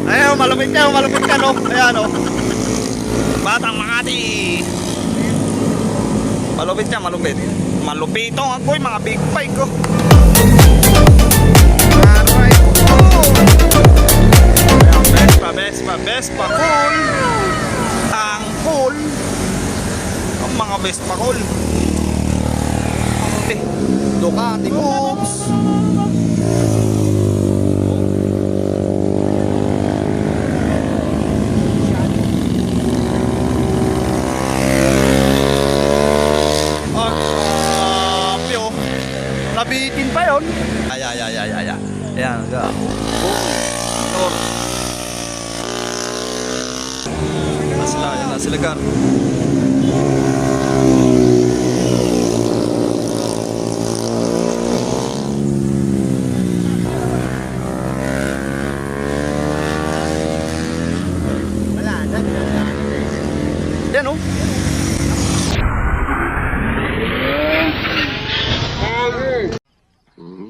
Ayun, malupit ka, no? Ayan, oh. Batang Makati. Malupit yan, malupit. Malupitong ako'y mga big bike ko. Alright. Vespa, cool. Ang cool. Ang mga Vespa cool. Ducati moves. Nabitin pa yun. Ay. Ayan, ga. Oh. Yan na sila, Gar. Yan, oh.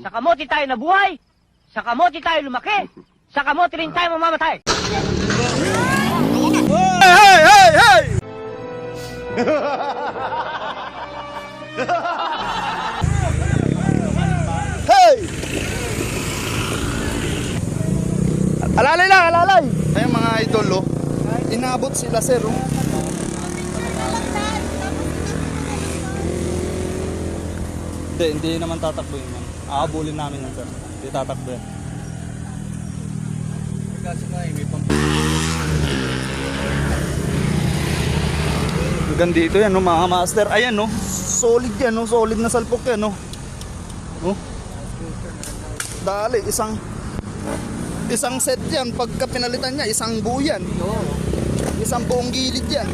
Sa kamote tayo nabuhay, sa kamote tayo lumaki, sa kamote rin tayo mamamatay. Hey! Hey! Alalay lang, alalay! Ayun mga idol, oh. Inabot sila, sir, oh. Hindi naman tatakbo yun. Aabulin namin yan, sir. Hindi tatakbo yan. Gandito yan, no, mga master. Ayan, no. Solid yan, no. Solid na salpok yan, no. Oh. Dali, isang set yan. Pagka pinalitan niya, isang buo yan. Isang buong gilid yan.